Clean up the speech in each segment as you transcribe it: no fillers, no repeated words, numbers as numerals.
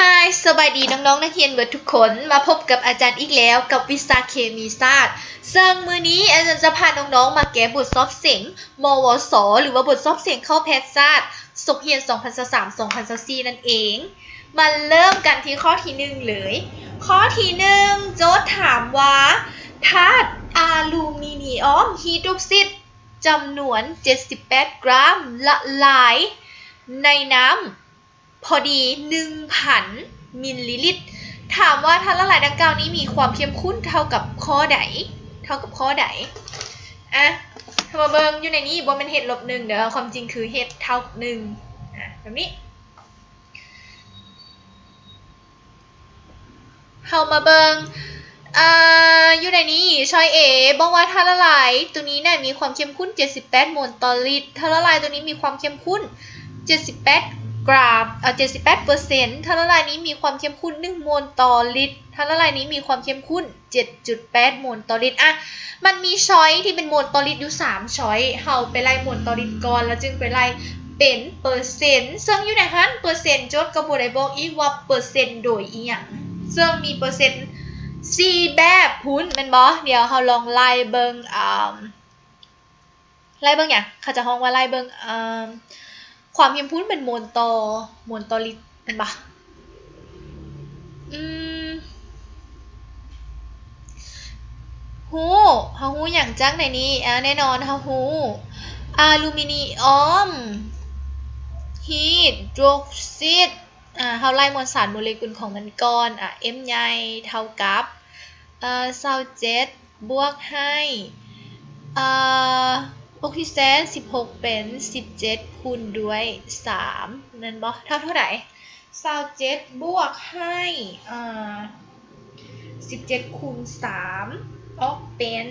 ฮายสบายดีน้องๆนักเรียนเบิดทุกคนมาพบกับอาจารย์อีกแล้วกับวิชาเคมีศาสตร์ซึ่งมื้อนี้อาจารย์จะพาน้องๆมาแก้บทสอบเสียงมวสหรือว่าบทสอบเสียงเข้าแพทยศาสตร์ศกเรียน2023-2024นั่นเองมาเริ่มกันที่ข้อที่1เลยข้อที่1โจทย์ถามว่าธาตุอลูมิเนียมฮีดรอกไซด์จำนวน78 กรัมละลายในน้ำพอดี 1,000 มิลลิลิตรถามว่าธาตุละลายดังกล่าวนี้มีความเข้มข้นเท่ากับข้อใดอ่ะมาเบิ่งอยู่ในนี้บ่แม่นเฮ็ดลบ1เด้อความจริงคือเฮ็ดเท่ากับ1แบบนี้เฮามาเบิ่งอยู่ในนี้ช้อย A บอกว่าธาตุละลายตัวนี้เนี่ยมีความเข้มข้น78 โมลต่อลิตรธาตุละลายตัวนี้มีความเข้มข้น78 กรัม78%ธาตุละลายนี้มีความเข้มข้น1 โมลต่อลิตรธาตุละลายนี้มีความเข้มข้น 7.8 โมลต่อลิตรมันมีช้อยที่เป็นโมลต่อลิตรอยู่3ช้อยเฮาไปไล่โมลต่อลิตรก่อนแล้วจึงไปไล่เป็นเปอร์เซ็นต์ซึ่งอยู่ในหั้นเปอร์เซ็นต์จดก็บ่ได้บอกอีกว่าเปอร์เซ็นต์โดยอีหยังซึ่งมีเปอร์เซ็นต์4แบบพุ้นแม่นบ่เดี๋ยวเฮาลองไล่เบิ่งหยังเขาจะฮ้องว่าไล่เบิ่งความเข้มข้นเป็นโมลต่อลิตรแม่นบ่เฮาฮู้หยังจังในนี้แน่นอนเฮาฮู้อลูมิเนียมฮีดรอกไซด์เฮาไล่มวลสารโมเลกุลของมันก่อน M ใหญ่เท่ากับ27บวกให้ออกซิเจน16เป็น17คูณด้วย3นั่นบ่เท่าไหร่27บวกให้17คูณ3ออกเป็น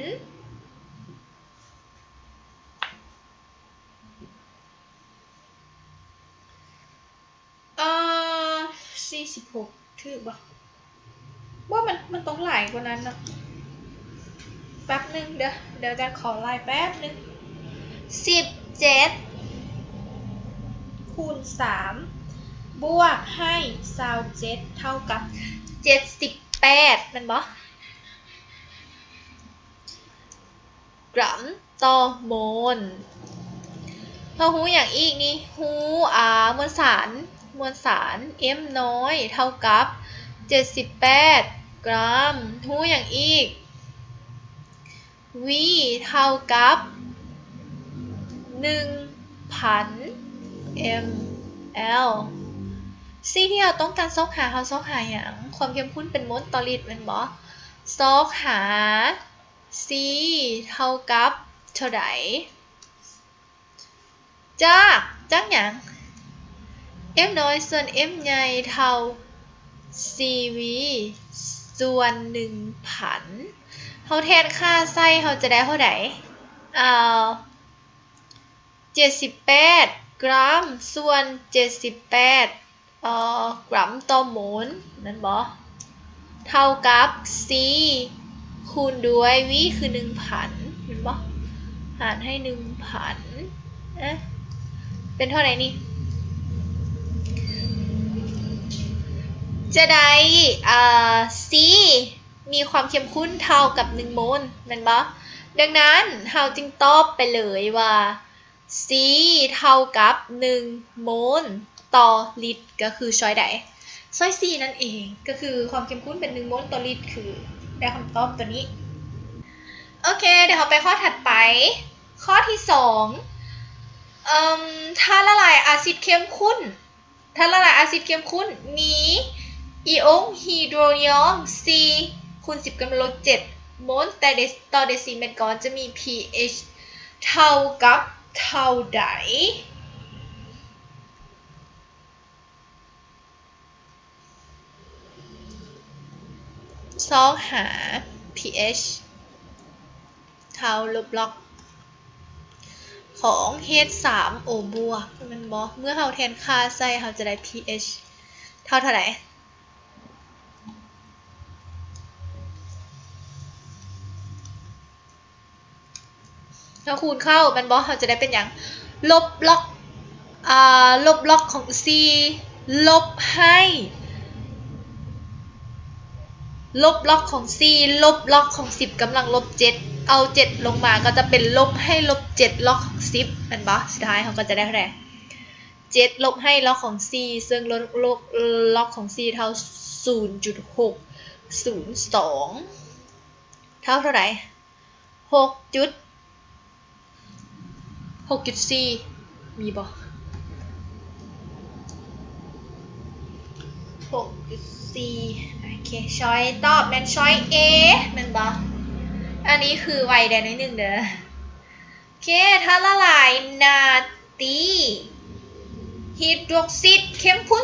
46ถูกบ่ว่ามันต้องหลายกว่านั้นนะแป๊บนึงเดี๋ยวจะขอไล่แป๊บนึง17คูณ3บวกให้27เท่ากับ78มันบ่กรัมต่อโมลเราฮู้อย่างอีกนี่ฮู้มวลสาร M น้อยเท่ากับ78 กรัมฮู้อย่างอีก V เท่ากับ1,000 ml สิ่งที่เราต้องการซอกหาอย่างความเข้มข้นเป็นโมลต่อลิตรแม่นบ่ซอกหา C เท่ากับเท่าใดจากหยัง M น้อยส่วน M ใหญ่เท่า CV ส่วน 1,000 เฮาแทนค่าใส่เฮาจะได้เท่าใด78 กรัมส่วน78กรัมต่อโมลนั่นบ่เท่ากับ C คูณด้วย V คือ 1,000 เห็นบ่หารให้ 1,000เป็นเท่าไหร่นี่จะได้C มีความเข้มข้นเท่ากับ1 โมลแม่นบ่ดังนั้นเฮาจึงตอบไปเลยว่า C เท่ากับ1 โมลต่อลิตรก็คือช้อยใดช้อย C นั่นเองก็คือความเข้มข้นเป็น1 โมลต่อลิตรคือได้คำตอบตัวนี้โอเคเดี๋ยวเราไปข้อถัดไปข้อที่2ถ้าละลายอาซิดเข้มข้นมีอิออนฮีโดรเนียม C คูณ10 กำลังลบ7 โมลต่อเดซิเมตรก่อนจะมี pH เท่ากับเท่าใดซอกหา pH เท่าลบล็อกของ H3O บวกมันบ่เมื่อเราแทนค่าใส่เราจะได้ pH เท่าไหร่เราคูณเข้ามันบ่เราจะได้เป็นอย่างลบล็อกของ C ลบให้ ลบล็อกของ4ลบล็อกของ10กำลังลบ7เอา7ลงมาก็จะเป็นลบให้ลบ7ล็อกของ10เป็นปะสุดท้ายเขาก็จะได้เท่าไหร่7ลบให้ล็อกของ4ซึ่งล็อกของ4เท่า 0.602 เท่าไหร่6.4 มีบ่6.4 โอเคช้อยตอบแมนช้อย A แมนบ่อันนี้คือไวแดนนิดนึงเด้อโอเคถ้าละลายนาตีฮิดรอกซิดเข้มข้น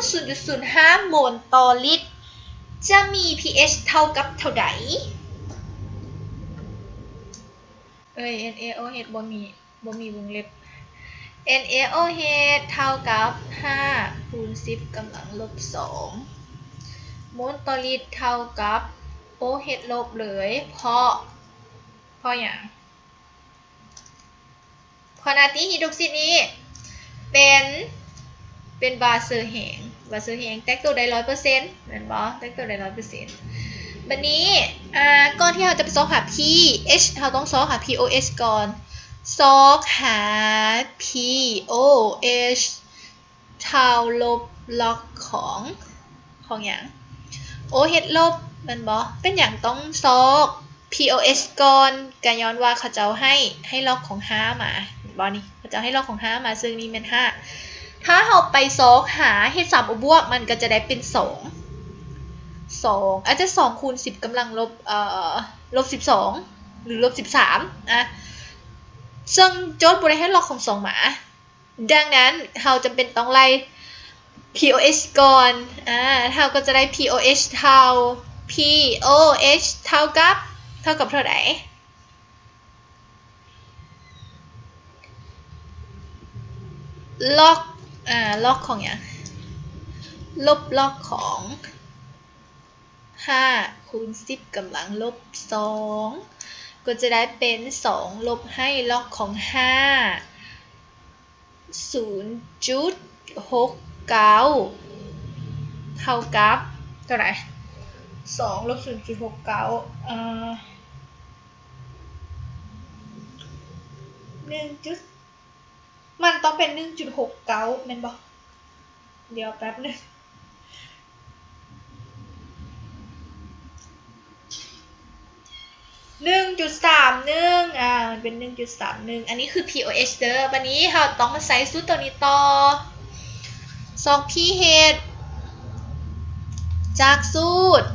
0.05 โมลต่อลิตรจะมี pH เท่ากับเท่าใดNaOH บ่มีวงเล็บ NaOH เท่ากับ5คูณ10กำลังลบ2โมลต่อลิตรเท่ากับ OH ลบเลยเพราะอย่างเพราะนาตรีฮิดรอกซิดนี้เป็นบาเซอร์แห้งแตกตัวได้ 100% เหมือนบ่แตกตัวได้ 100% บัดนี้ก่อนที่เราจะไปซอกหา pH เราต้องซอกหา pOH ก่อนซอกหา pOH เท่าลบล็อกของอย่าง OH ลบมันบ่เป็นอย่างต้องซอก pOH ก่อนกันย้อนว่าเขาจะให้ล็อกของ5มาบ่นี่เขาจะให้ล็อกของ5มาซึ่งนี่เป็น5ถ้าเราไปซอกหาเฮ็ด3บวกมันก็จะได้เป็น2อาจจะ2คูณ10กำลังลบ12หรือลบ13ซึ่งโจทย์บ่ได้ให้ล็อกของ2มาดังนั้นเราจำเป็นต้องไล่ pOH ก่อนเราก็จะได้ pOH เท่ากับเท่าไหร่ล็อกของอย่างลบล็อกของ5คูณ10กำลังลบ2ก็จะได้เป็น2ลบให้ล็อกของ5 0.69 เท่ากับเท่าไหร่2ลบ 0.69 มันต้องเป็น 1.69 แม่นบ่เดี๋ยวแป๊บนึง1.31มันเป็น 1.31 อันนี้คือ pOH เด้อวันนี้เราต้องมาใส่สูตรตัวนี้ต่อ2 pH จากสูตร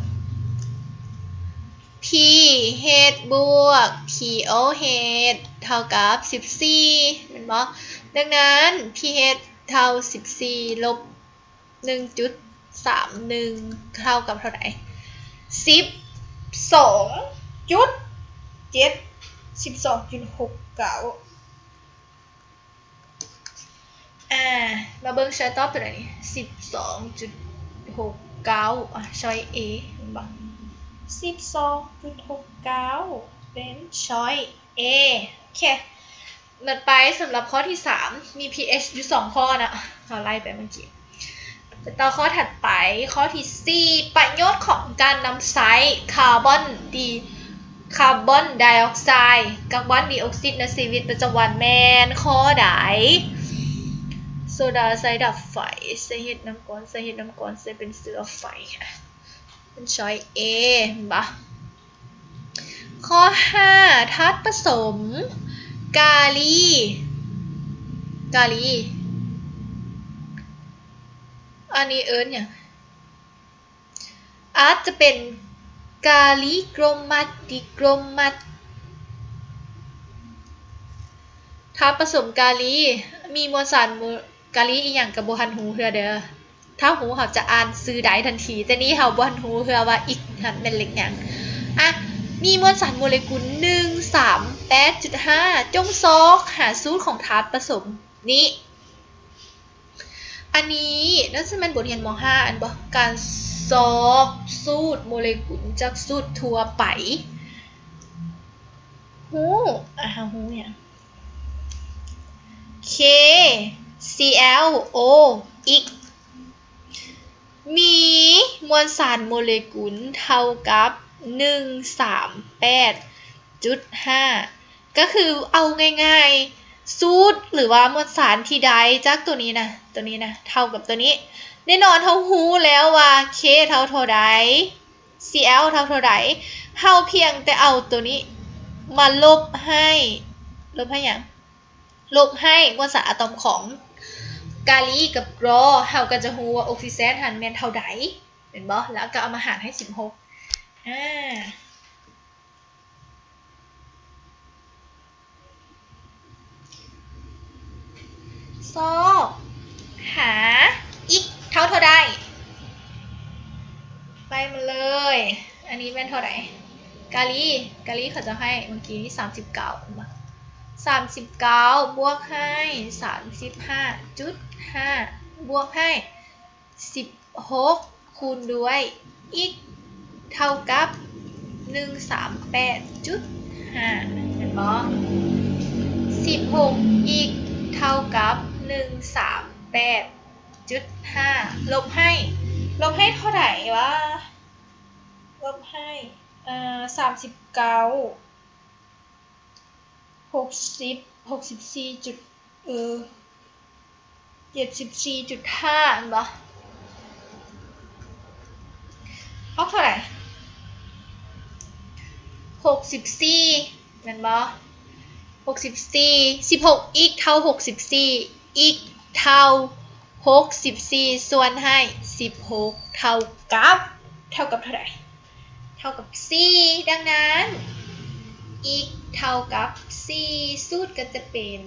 pH บวก pOH เท่ากับ14เห็นบ่ดังนั้น pH เท่า14ลบ 1.31 เท่ากับเท่าไหร่12.69 มาเบิ่งช้อยตอบตัวไหน12.69 ช้อย A เห็นบ่12.69 เป็นช้อย A โอเคหมดไปสำหรับข้อที่3มี pH อยู่2ข้อนะเราไล่ไปเมื่อกี้ต่อข้อถัดไปข้อที่4ประโยชน์ของการนำไซด์คาร์บอนไดออกไซด์กับบอนดีออกซิดในชีวิตประจำวันแมนข้อใดโซดาไซด์ดับไฟใส่เห็ดน้ำก้อนใส่เป็นเสือไฟเป็นช้อย A บ่ข้อ5ธาตุผสมกาลีอันนี้อย่างอาจจะเป็นกาลิโกรมัตดิโกรมัตธาตุผสมกาลีมีมวลสารกาลีอีกอย่างกับบ่ทันหูเฮือเด้อถ้าหูเขาจะอ่านซื้อได้ทันทีแต่นี้เขาบ่ทันหูเฮือว่าอีกหันเป็นเล็กอย่างมีมวลสารโมเลกุล138.5จงซอกหาสูตรของธาตุผสมนี้อันนี้น่าจะเป็นบทเรียนม.5 อันบ่การซอกสูตรโมเลกุลจากสูตรทั่วไปหูอย่าง KClO อีก มีมวลสารโมเลกุลเท่ากับ138.5ก็คือเอาง่ายๆสูตรหรือว่ามวลสารที่ใดจากตัวนี้นะเท่ากับตัวนี้แน่นอนเรารู้แล้วว่า K เท่าใด Cl เท่าใดเราเพียงแต่เอาตัวนี้มาลบให้อย่างลบให้มวลสารอะตอมของกาลีกับกรอเราก็จะรู้ว่าออกซิเจนหันแม่นเท่าใดเห็นบ่แล้วก็เอามาหารให้16ซอหาอีกเท่าใดไปมาเลยอันนี้แม่นเท่าใดกาลีเขาจะให้เมื่อกี้นี่39มา39บวกให้35.5บวกให้16คูณด้วยอีกเท่ากับ138.5เห็นบ่16อีกเท่ากับ138.5ลบให้เท่าไหร่วะลบให้39 64จุด74.5บ่เอาเท่าไหร่64แม่นบ่64 16อีกเท่า64อีกเท่า64ส่วนให้16เท่ากับเท่าไหร่เท่ากับ4ดังนั้นอีกเท่ากับ4สูตรก็จะเป็น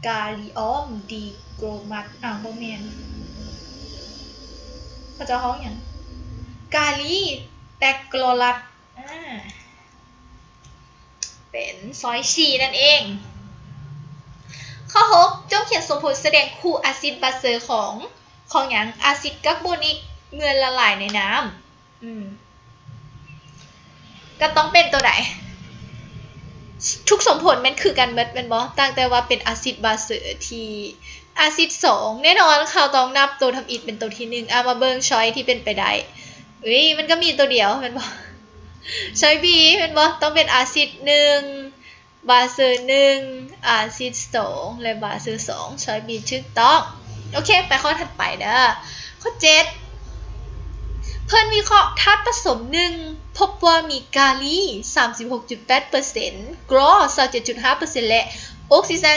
กาลิออมดีโกรมัสบ่แม่นเขาจะห้องอย่างกาลีแตกโกลลัดเป็นซอยชีนั่นเองข้อ6จงเขียนสมผลแสดงคู่อะซิดบาเซอร์ของอย่างอะซิดกับบอนิกเมื่อละลายในน้ำก็ต้องเป็นตัวไหนทุกสมผลมันคือกันเบิดเป็นบ่ต่างแต่ว่าเป็นอะซิดบาเซอร์ที่อะซิด2แน่นอนเขาต้องนับตัวทำอิฐเป็นตัวที่1มาเบิ่งช้อยที่เป็นไปได้มันก็มีตัวเดียวเป็นบ่ช้อย B เป็นบ่ต้องเป็นอะซิด1บาเซอร์1อะซิด2และบาเซอร์2ช้อย B ถูกต้องโอเคไปข้อถัดไปเด้อข้อ7เพิ่นวิเคราะห์ธาตุผสม1พบว่ามีกาลี 36.8% กรอ 27.5% และออกซิเจน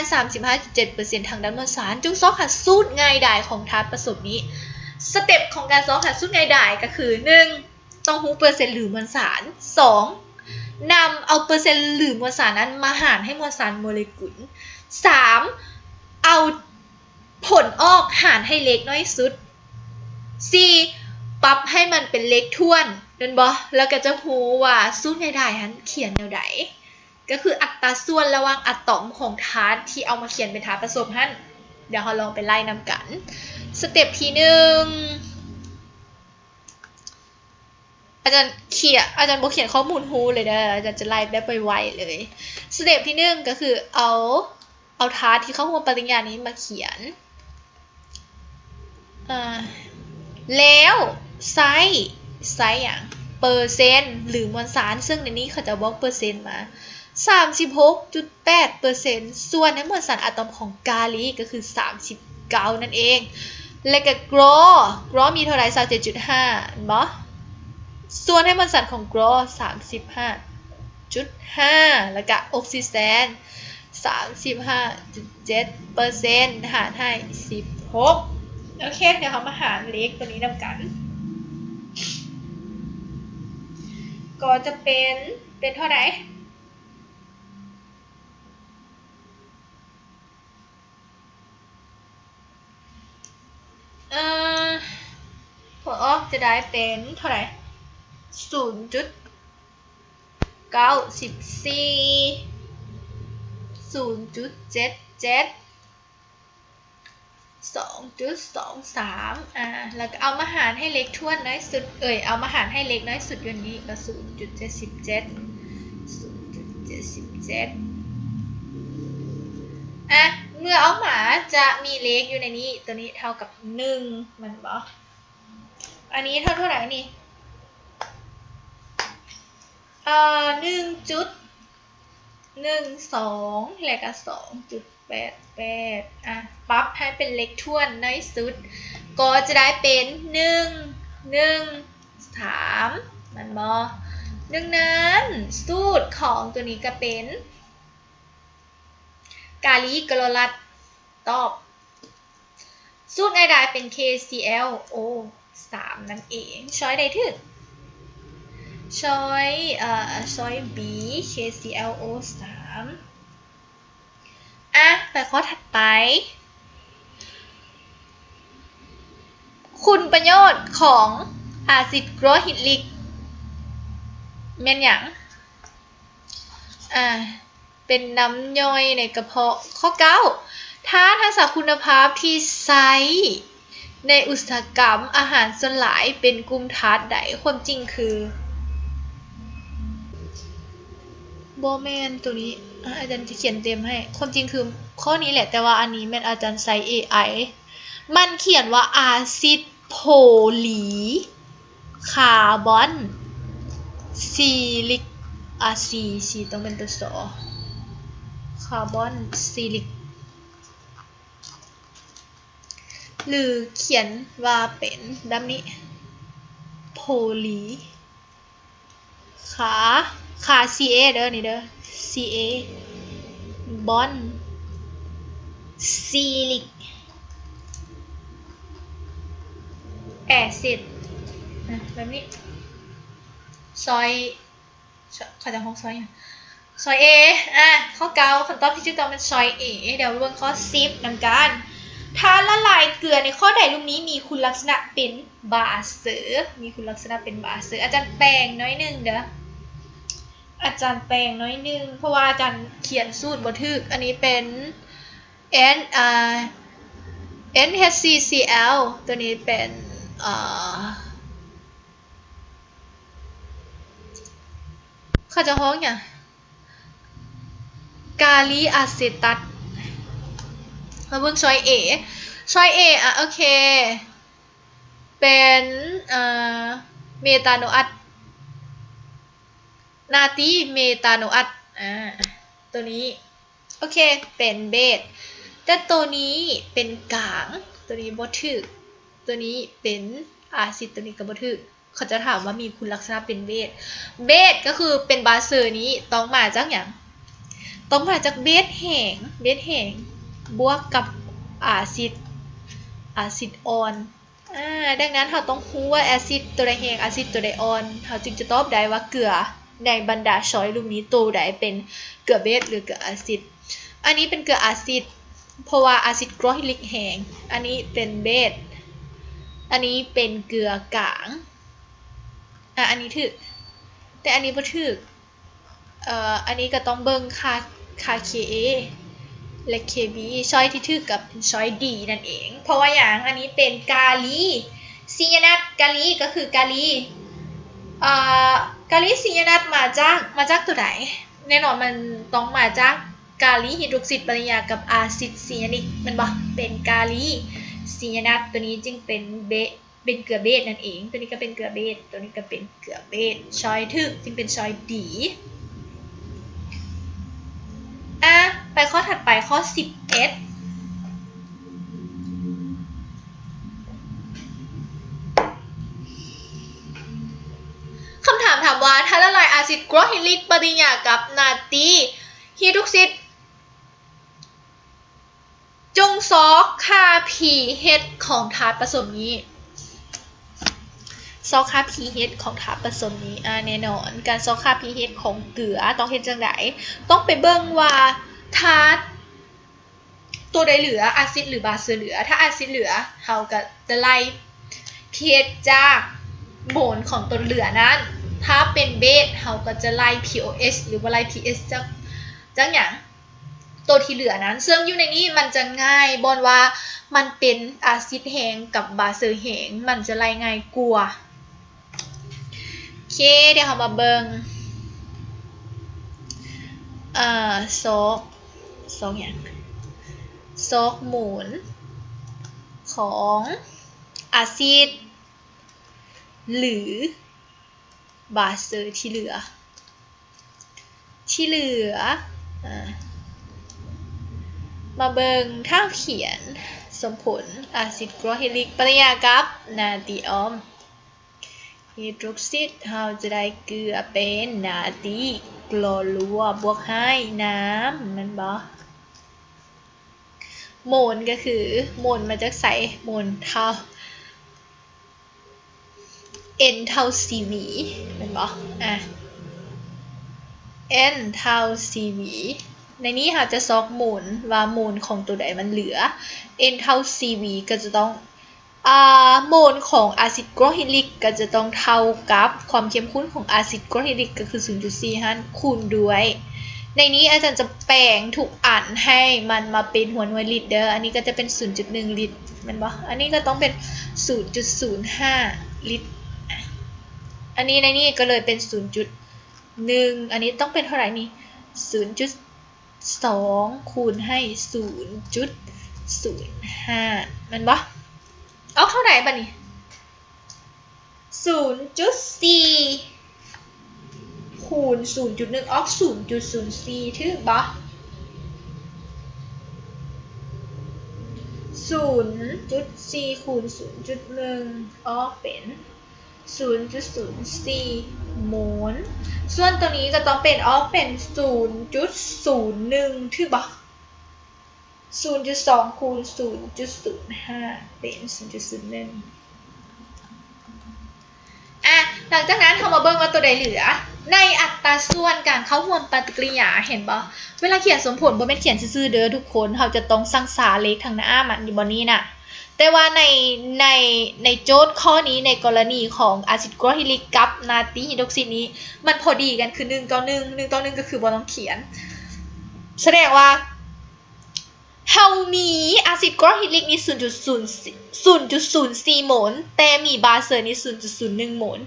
35.7% ทางด้านมวลสารจงสอบหาสูตรง่ายดายของธาตุผสมนี้สเต็ปของการสอบหาสูตรง่ายดายก็คือ 1. ต้องรู้เปอร์เซ็นต์หรือมวลสาร 2. นำเอาเปอร์เซ็นต์หรือมวลสารนั้นมาหารให้มวลสารโมเลกุล 3. เอาผลออกหารให้เล็กน้อยสุด 4. ปรับให้มันเป็นเลขถ้วนนั่นบ่แล้วก็จะรู้ว่าสูตรง่ายดายหันเขียนแนวใดก็คืออัตราส่วนระหว่างอะตอมของธาตุที่เอามาเขียนเป็นธาตุผสมหันเดี๋ยวเราลองไปไล่นำกันสเต็ปที่1อาจารย์บ่เขียนข้อมูลฮู้เลยนะอาจารย์จะไล่แบบไวๆเลยสเต็ปที่1ก็คือเอาธาตุที่เข้าร่วมปฏิกิริยานี้มาเขียนแล้วไซส์อย่างเปอร์เซ็นต์หรือมวลสารซึ่งในนี้เขาจะบอกเปอร์เซ็นต์มา 36.8% ส่วนในมวลสารอะตอมของกาลีก็คือ39นั่นเองและก็กรอมีเท่าไหร่ 37.5 บ่ส่วนในมวลสารของกรอ 35.5 แล้วก็ออกซิเจน 35.7% หารให้16โอเคเดี๋ยวเขามาหารเลขตัวนี้นำกันก็จะเป็นเท่าไหร่ผลออกจะได้เป็นเท่าไหร่ 0.94 0.77 2.23 แล้วก็เอามาหารให้เล็กถ้วนน้อยสุดเอามาหารให้เล็กน้อยสุดอย่างนี้ก็ 0.77 เมื่อเอามาจะมีเลขอยู่ในนี้ตัวนี้เท่ากับ1มันบ่ อันนี้เท่าไหร่นี่1.12แล้วก็2.88อ่ะปรับให้เป็นเลขถ้วนในสุดก็จะได้เป็น1 มันบ่ดังนั้นสูตรของตัวนี้ก็เป็นกาลีกลรัตตอบสูตรใดๆเป็น KClO 3นั่นเองช้อยใดถึกช้อย B KClO 3ไปข้อถัดไปคุณประโยชน์ของอาซิดกรฮิดริกแม่นหยังเป็นน้ำย่อยในกระเพาะข้อ9ถ้าทักษะคุณภาพที่ใช้ในอุตสาหกรรมอาหารส่วนหลายเป็นกลุ่มธาตุใดความจริงคือโบแมนตัวนี้อาจารย์จะเขียนเต็มให้ความจริงคือข้อนี้แหละแต่ว่าอันนี้แม่นอาจารย์ใช้ AI มันเขียนว่าอาซิดโพลีคาร์บอนซิลิกซีต้องเป็นตัวสอคาร์บอนซิลิกหรือเขียนว่าเป็นดัมนี้โพลีคา CA เด้อนี่เด้อ CA บอนซิลิกแอซิดแบบนี้ซอยเขาจะห้องซอยซอย A ข้อ9คำตอบที่ถูกต้องเป็นซอย A เดี๋ยวเบิ่งข้อ10นำกันถ้าละลายเกลือในข้อใดรูปนี้มีคุณลักษณะเป็นบาเสือมีคุณลักษณะเป็นบาเสืออาจารย์แปลงน้อยนึงเด้ออาจารย์แปลงน้อยนึงเพราะว่าอาจารย์เขียนสูตรบ่ถูกอันนี้เป็น NHCCl ตัวนี้เป็นเขาจะฮ้องอย่างกาลีอะเซตัสมาเบิ่งช้อย A โอเคเป็นเมตาโนอัตนาตีเมตาโนอัตตัวนี้โอเคเป็นเบสแต่ตัวนี้เป็นกลางตัวนี้บ่ถูกตัวนี้เป็นอาซิดตัวนี้ก็บ่ถูกเขาจะถามว่ามีคุณลักษณะเป็นเบสก็คือเป็นบาเซอร์นี้ต้องมาจากหยังต้องมาจากเบสแห้งบวกกับอาซิดอ่อนดังนั้นเราต้องรู้ว่าแอซิดตัวใดแห้งอาซิดตัวใดอ่อนเราจึงจะตอบได้ว่าเกลือในบรรดาช้อยรูปนี้ตัวใดเป็นเกลือเบสหรือเกลืออาซิดอันนี้เป็นเกลืออาซิดเพราะว่าอาซิดกรอฮิลิกแห้งอันนี้เป็นเบสอันนี้เป็นเกลือกลางอันนี้ถูกแต่อันนี้บ่ถูกอันนี้ก็ต้องเบิ่งค่า KA และ KB ช้อยที่ถูกกับช้อย D นั่นเองเพราะว่าอย่างอันนี้เป็นกาลีซียานัตกาลีก็คือกาลีซียานัตมาจากตัวไหนแน่นอนมันต้องมาจากกาลีฮิดรอกซิดปฏิกิริยากับอาซิดซียานิกมันบ่เป็นกาลีซียานัตตัวนี้จึงเป็นเกลือเบสนั่นเองตัวนี้ก็เป็นเกลือเบสตัวนี้ก็เป็นเกลือเบสช้อยถูกจึงเป็นช้อย Dไปข้อถัดไปข้อ11คำถามว่าถ้าละลายอาซิดกรอฮิลิกปฏิกิริยากับนาตีฮิดรอกซิดจงซอกค่า pH ของธาตุผสมนี้ซอกค่า pH ของธาตุผสมนี้แน่นอนการซอกค่า pH ของเกลือต้องเฮ็ดจังไดต้องไปเบิ่งว่าธาตุตัวใดเหลืออาซิดหรือบาสเหลือถ้าอาซิดเหลือเราก็จะไล่ pH จากโมลของตัวเหลือนั้นถ้าเป็นเบสเราก็จะไล่ pOH หรือว่าไล่ pH จากอย่างตัวที่เหลือนั้นซึ่งอยู่ในนี้มันจะง่ายบอนว่ามันเป็นอาซิดแห้งกับบาสแห้งมันจะไล่ง่ายกว่าโอเคเดี๋ยวเรามาเบิ่งซอกอย่างซอกหมุนของอาซิด หรือบาเซอร์ที่เหลือมาเบิงท่าเขียนสมผลอะซิดกรอฮิลิกปริยากับนาตีออมฮิดรอกซิดเราจะได้เกลือเป็นนาตีกลอรัวบวกให้น้ำมันบ่โมลก็คือโมลมาจากใส่โมลเท่า n เท่า cv มันบ่n เท่า cv ในนี้เราจะซอกโมลว่าโมลของตัวใดมันเหลือ n เท่า cv ก็จะต้องโมลของอะซิดกรอฮิลิกก็จะต้องเท่ากับความเข้มข้นของอะซิดกรอฮิลิกก็คือ 0.4 คูณด้วยในนี้อาจารย์จะแปลงทุกอันให้มันมาเป็นหัวหน่วยลิตรเด้ออันนี้ก็จะเป็น 0.1 ลิตรมันบ่อันนี้ก็ต้องเป็น 0.05 ลิตรอันนี้ในนี้ก็เลยเป็น 0.1 อันนี้ต้องเป็นเท่าไหร่นี่ 0.2 คูณให้ 0.05 มันบ่เอาเท่าไหร่บ้านี่ 0.4 คูณ 0.1 ออก 0.04 ถึงบ่0.4 คูณ 0.1 ออกเป็น 0.04 โมลส่วนตัวนี้ก็ต้องเป็นออกเป็น 0.01 ถึงบ่0.2 คูณ 0.05 เป็น 0.01 หลังจากนั้นเรามาเบิ่งว่าตัวใดเหลือในอัตราส่วนการเข้าร่วมปฏิกิริยาเห็นบ่เวลาเขียนสมผลบ่แม่นเขียนซื่อๆเด้อทุกคนเราจะต้องสร้างสาเลขทางหน้ามันอยู่บ่นี้น่ะแต่ว่าในโจทย์ข้อนี้ในกรณีของอะซิดกรอฮิลิกกับนาตรีไฮดรอกซิดนี้มันพอดีกันคือ1 ต่อ 1 1 ต่อ 1ก็คือบ่ต้องเขียนแสดงว่าเฮามีอะซิดกรอฮิลิกนี่ 0.04 โมลแต่มีบาเซอร์นี่ 0.01 โมล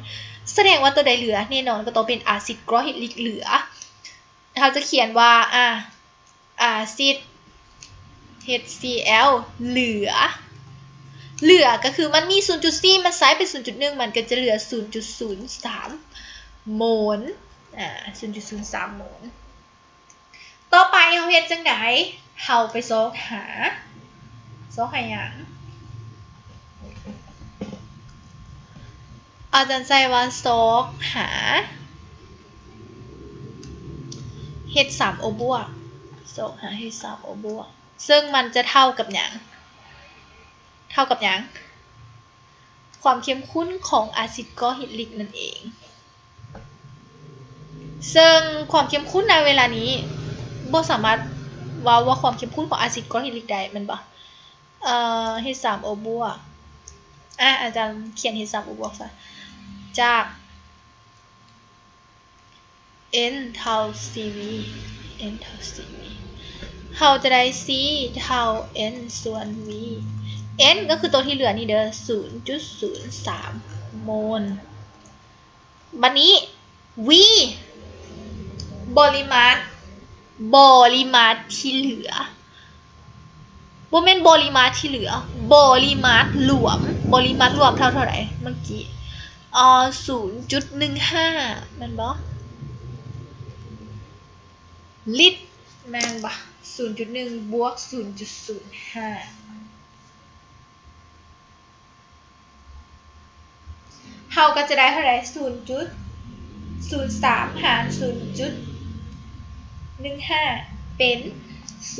แสดงว่าตัวใดเหลือแน่นอนก็ต้องเป็นอะซิดกรอฮิลิกเหลือเราจะเขียนว่าอะซิด HCl เหลือก็คือมันมี 0.4 มันใส่ไป 0.1 มันก็จะเหลือ 0.03 โมล0.03 โมลต่อไปเราเฮ็ดจังได๋เฮาไปซอกหาหยังอาจารย์ใส่ว่าซอกหาH3O บวกซอกหา H3O บวกซึ่งมันจะเท่ากับหยังความเข้มข้นของอะซิดกรอฮิลิกนั่นเองซึ่งความเข้มข้นในเวลานี้บ่สามารถว่าความเข้มข้นของอะซิดกรอฮิลิกได้มันบ่H3O บวกอาจารย์เขียน H3O บวกซะจาก n เท่า cv เราจะได้ c เท่า n ส่วน v n ก็คือตัวที่เหลือนี่เด้อ 0.03 โมลบัดนี้ v ปริมาตรที่เหลือบ่แม่นปริมาตรที่เหลือปริมาตรรวมเท่าไหร่เมื่อกี้0.15 แม่นบ่ลิตรแม่นบ่ 0.1 บวก 0.05 เฮาก็จะได้เท่าไหร่ 0.03 หาร 0.15 เป็น 0.2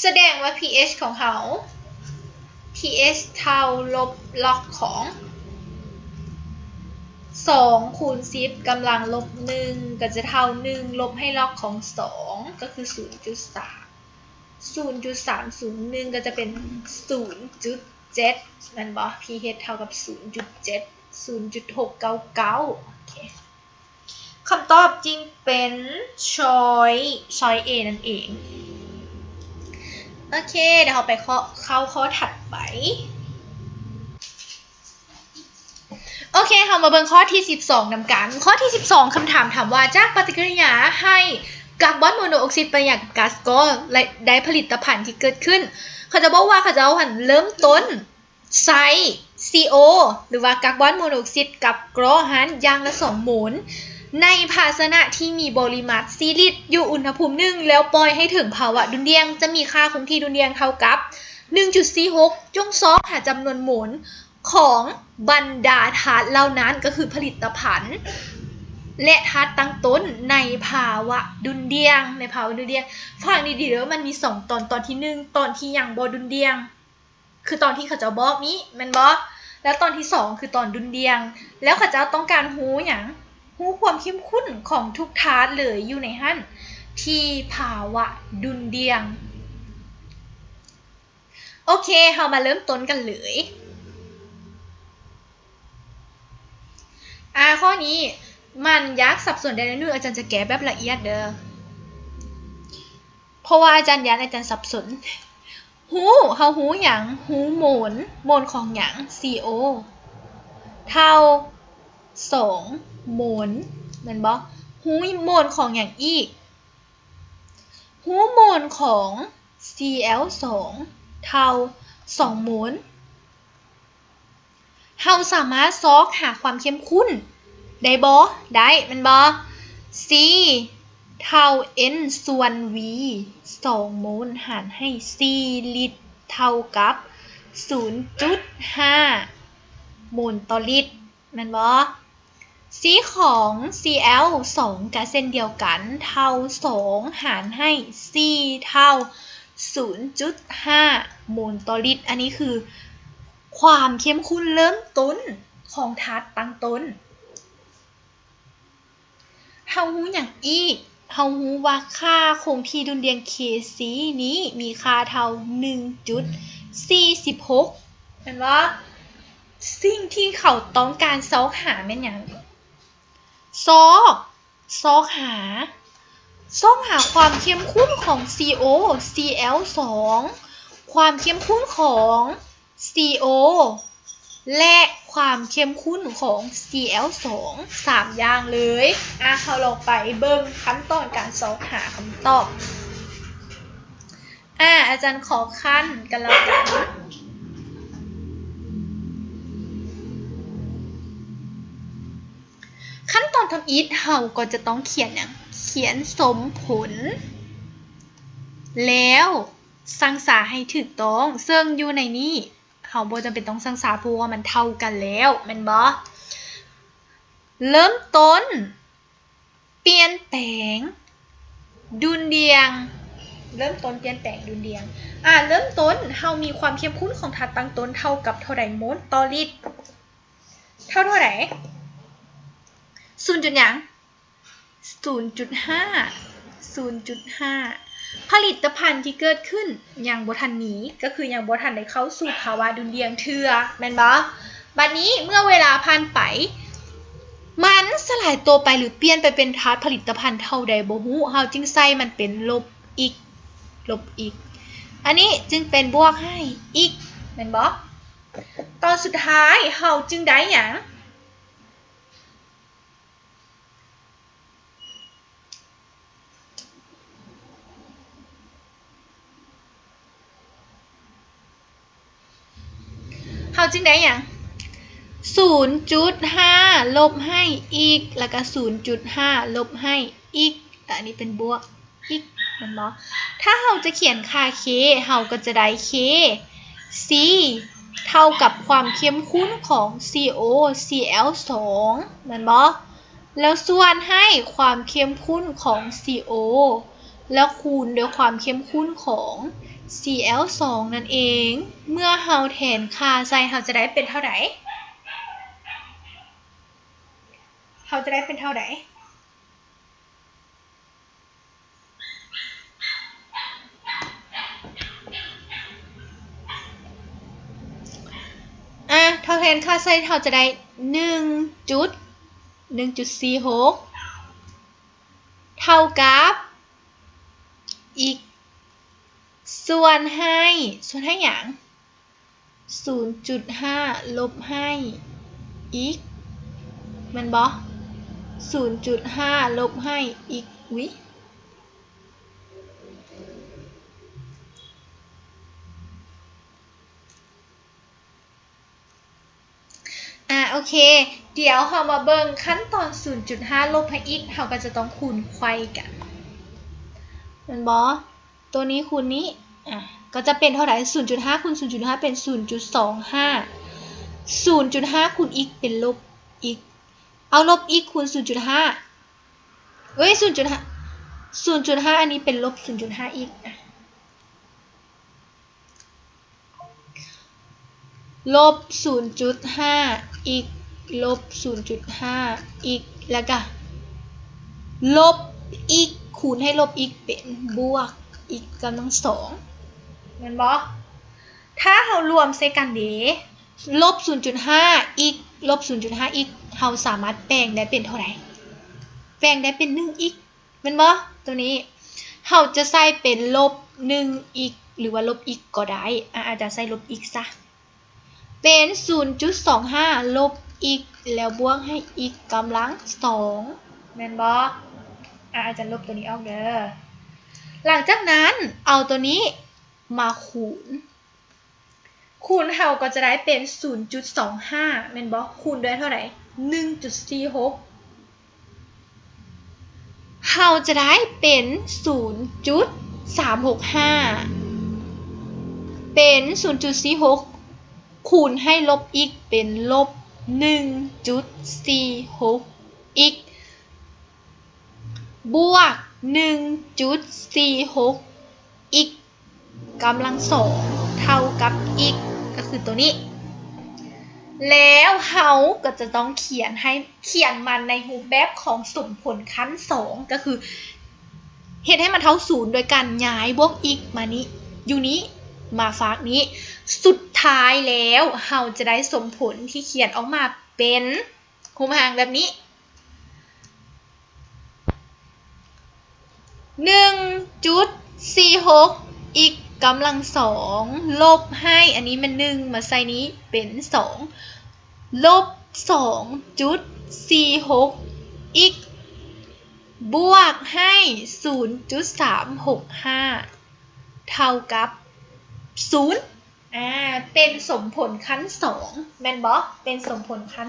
แสดงว่า pH ของเฮา pH เท่าลบล็อกของ2 คูณ 10 กำลังลบ 1 ก็จะเท่า 1 ลบให้ล็อกของ 2 ก็คือ 0.301 ก็จะเป็น 0.7 มันบ่ pH เท่ากับ 0.7 0.699 คำตอบจริงเป็นช้อย A นั่นเองโอเคเดี๋ยวเราไปเข้าข้อถัดไป โอเคค่ะมาเบิ่งข้อที่12นำกันข้อที่12คำถามถามว่าจากปฏิกิริยาให้คาร์บอนโมโนออกไซด์ประหยัดก๊าซก็ได้ผลิตภัณฑ์ที่เกิดขึ้นเขาจะบอกว่าเขาจะเอาเริ่มต้นใส่ CO หรือว่าคาร์บอนโมโนออกไซด์กับกรอหันอย่างละ2โมลในภาชนะที่มีปริมาตร4 ลิตรอยู่อุณหภูมิ1แล้วปล่อยให้ถึงภาวะดุลเดียงจะมีค่าคงที่ดุลเดียงเท่ากับ 1.46 จงซอกหาจำนวนโมลของบรรดาธาตุเหล่านั้นก็คือผลิตภัณฑ์และธาตุตั้งต้นในภาวะดุลเดียงฟังดีๆเด้อมันมี2ตอนที่1ตอนที่ยังบ่ดุลเดียงคือตอนที่เขาจะบอกนี้แม่นบ่แล้วตอนที่2คือตอนดุลเดียงแล้วเขาจะต้องการรู้หยังรู้ความเข้มข้นของทุกธาตุเลยอยู่ในหั่นที่ภาวะดุลเดียงโอเคเรามาเริ่มต้นกันเลยข้อนี้มันยักษ์สับสนได้นิดนึงอาจารย์จะแก้แบบละเอียดเด้อเพราะว่าอาจารย์ยันอาจารย์สับสนเฮาหูหยังหูโมลของหยัง CO เท่า2โมลแม่นบ่หูโมลของหยังอีกหูโมลของ Cl2 เท่า2โมลเฮาสามารถซอกหาความเข้มข้นได้บ่ได้แม่นบ่ C เท่า N ส่วน V 2โมลหารให้4ลิตรเท่ากับ 0.5 โมลต่อลิตรแม่นบ่ C ของ Cl 2ก็เส้นเดียวกันเท่า2หารให้4เท่า 0.5 โมลต่อลิตรอันนี้คือความเข้มข้นเริ่มต้นของธาตุตั้งต้นเฮารู้หยังอีกเฮารู้ว่าค่าคงที่ดุลเดียง Kc นี้มีค่าเท่า 1.46 เห็นบ่สิ่งที่เขาต้องการซอกหาแม่นหยังซอกหาความเข้มข้นของ CO Cl2 ความเข้มข้นของ CO และความเข้มข้นของ Cl2 3อย่างเลยเราลองไปเบิ่งขั้นตอนการซอกหาคำตอบอาจารย์ขอขั้นกันแล้วกันขั้นตอนทำอีทเราก็จะต้องเขียนอย่างเขียนสมผลแล้วสังสาให้ถูกต้องซึ่งอยู่ในนี้เราบ่จำเป็นต้องสังสาเพราะว่ามันเท่ากันแล้วแม่นบ่เริ่มต้นเปลี่ยนแปลงดุลเดียงเริ่มต้นเปลี่ยนแปลงดุลเดียงเริ่มต้นเรามีความเข้มข้นของธาตุตั้งต้นเท่ากับเท่าใดโมลต่อลิตรเท่าไหร่0.5 ผลิตภัณฑ์ที่เกิดขึ้นยังบ่ทันมีก็คือยังบ่ทันได้เข้าสู่ภาวะดุลเดียงเทื่อแม่นบ่บัดนี้เมื่อเวลาผ่านไปมันสลายตัวไปหรือเปลี่ยนไปเป็นธาตุผลิตภัณฑ์เท่าใดบ่ฮู้เฮาจึงใส่มันเป็นลบอีกอันนี้จึงเป็นบวกให้อีกแม่นบ่ตอนสุดท้ายเฮาจึงได้หยังเฮาจึงได้หยัง 0.5 ลบให้อีกแล้วก็ 0.5 ลบให้อีกอันนี้เป็นบวกอีกเห็นบ่ถ้าเราจะเขียนค่า K เราก็จะได้ K C เท่ากับความเข้มข้นของ CO Cl2 เห็นบ่แล้วส่วนให้ความเข้มข้นของ CO แล้วคูณด้วยความเข้มข้นของ Cl2 นั่นเองเมื่อเราแทนค่าใส่เราจะได้เป็นเท่าไหร่เราจะได้เป็นเท่าไหร่เท่าแทนค่าใส่เราจะได้ 1.46 เท่ากับอีกส่วนให้อย่าง 0.5 ลบให้อีก มันบ่ 0.5 ลบให้อีกวิโอเคเดี๋ยวเรามาเบิ่งขั้นตอน 0.5 ลบให้อีกเราก็จะต้องคูณไขว้กันมันบ่ตัวนี้คูณนี้ก็จะเป็นเท่าไหร่ 0.5 คูณ 0.5 เป็น 0.25 0.5 คูณอีกเป็นลบอีกเอาลบอีกคูณ 0.5 0.5 อันนี้เป็นลบ 0.5 อีกลบ 0.5 อีกลบ 0.5 อีกแล้วก็ลบอีกคูณให้ลบอีกเป็นบวกอีกกำลังสองแม่นบ่ถ้าเรารวมใส่กันเด้ลบ 0.5 อีกลบ 0.5 อีกเราสามารถแปลงได้เป็นเท่าไหร่แปลงได้เป็น1อีกแม่นบ่ตัวนี้เราจะใส่เป็นลบ1อีกหรือว่าลบอีกก็ได้อาจจะใส่ลบอีกซะเป็น 0.25 ลบอีกแล้วบวกให้อีกกำลัง2แม่นบ่อาจจะลบตัวนี้ออกเด้อหลังจากนั้นเอาตัวนี้มาคูณเราก็จะได้เป็น 0.25 แม่นบ่คูณด้วยเท่าไหร่ 1.46 เราจะได้เป็น 0.365 เป็น 0.46 คูณให้ลบอีกเป็นลบ 1.46 อีกบวก 1.46 อีกกำลัง2เท่ากับอีกก็คือตัวนี้แล้วเราก็จะต้องเขียนมันในรูปแบบของสมผลขั้น2ก็คือเฮ็ดให้มันเท่า0โดยการย้ายบวกอีกมานี้อยู่นี้มาฝากนี้สุดท้ายแล้วเราจะได้สมผลที่เขียนออกมาเป็นรูปห่างแบบนี้ 1.46 อีกกำลัง2ลบให้อันนี้มัน1มาใส่นี้เป็น2ลบ 2.46 อีกบวกให้ 0.365 เท่ากับ0เป็นสมผลขั้น2แม่นบ่เป็นสมผลขั้น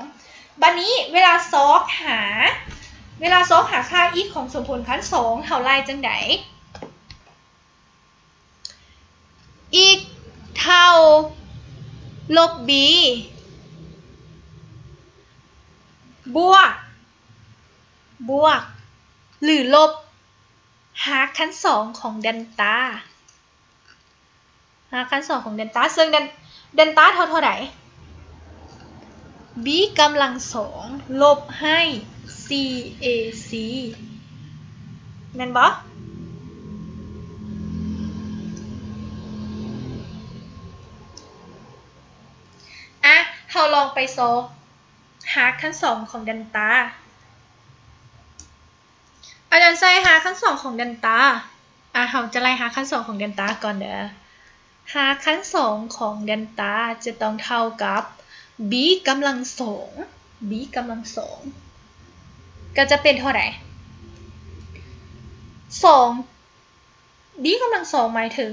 2บัดนี้เวลาซอฟหาค่าอีกของสมผลขั้น2เท่าไรจังไดอีกเท่าลบ b บวกหรือลบหาขั้น2ของเดลต้าหาขั้น2ของเดลต้าซึ่งเดลต้าเท่าไหร่ b กำลัง2ลบให้ cac แม่นบ่เราลองไปซอฟหาขั้น2ของเดลต้าอาจารย์ใส่หาขั้น2ของเดลต้าเราจะไล่หาขั้น2ของเดลต้าก่อนเด้อหาขั้น2ของเดลต้าจะต้องเท่ากับ b กำลัง2ก็จะเป็นเท่าไหร่2 b กำลัง2หมายถึง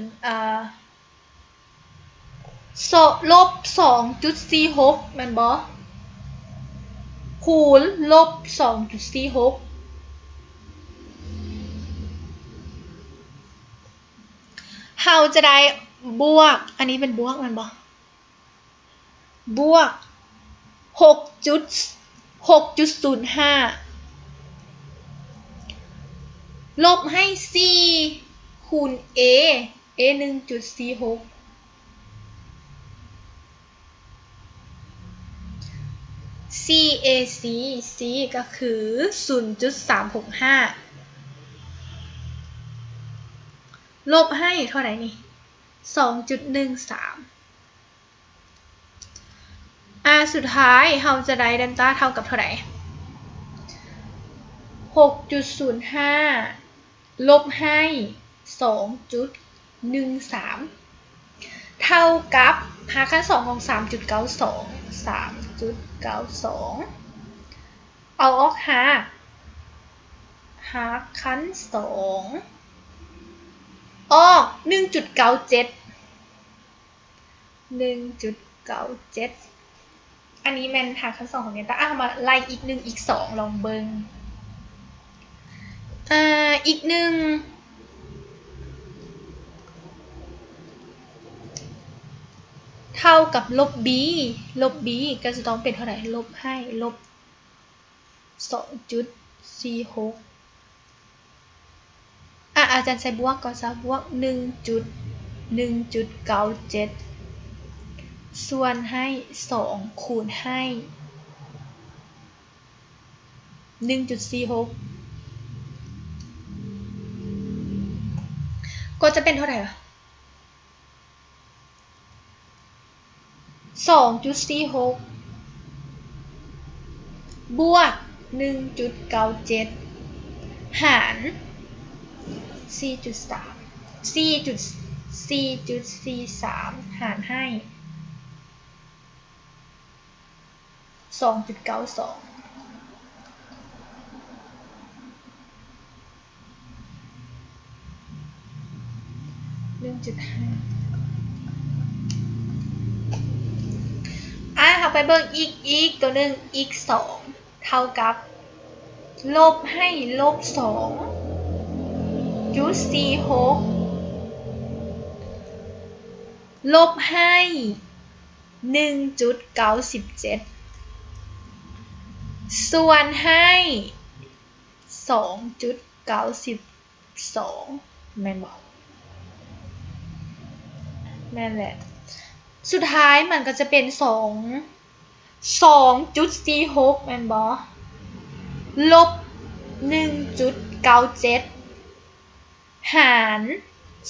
ลบ 2.46 แม่นบ่คูณลบ 2.46 เราจะได้บวกอันนี้เป็นบวกมันบ่บวก 6.05 ลบให้ 4 คูณ a 1.46 cac c ก็คือ 0.365 ลบให้เท่าไหร่นี่ 2.13 สุดท้ายเราจะได้เดลต้าเท่ากับเท่าไหร่ 6.05 ลบให้ 2.13 เท่ากับหาขั้น2ของ 3.92 เอาออกหาคัน2ออก1.97 อันนี้แมนหาคัน2ของเนี้ยแต่มาไล่อีก1อีก2ลองเบิงอีก1เท่ากับลบ b ก็จะต้องเป็นเท่าไหร่ลบให้ลบ 2.46 อาจารย์ใช้บวกก็จะบวก 1.97 ส่วนให้2คูณให้ 1.46 ก็จะเป็นเท่าไหร่2.46 บวก 1.97 หาร 4.43 หารให้ 2.92 1.5 เอาไปเบิ่งอีกตัวหนึ่งอีก2เท่ากับลบให้ลบ 2.46 ลบให้ 1.97 ส่วนให้ 2.92 แม่นบอกแม่นแหละสุดท้ายมันก็จะเป็น2.46 แม่นบอลบ 1.97 หาร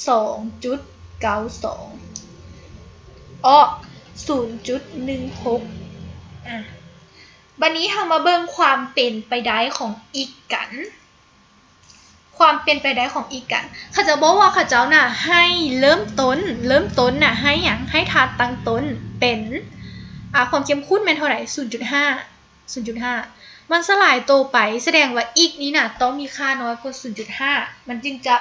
2.92 0.16 บัดนี้เรามาเบิ่งความเป็นไปได้ของอีกกันความเป็นไปได้ของอีกกันเขาจะบอกว่าเขาเจ้าน่ะให้เริ่มต้นน่ะให้อย่างให้ธาตุตั้งต้นเป็นความเข้มข้นเป็นเท่าไหร่ 0.5 มันสลายตัวไปแสดงว่าอีกนี้น่ะต้องมีค่าน้อยกว่า 0.5 มันจึงจะ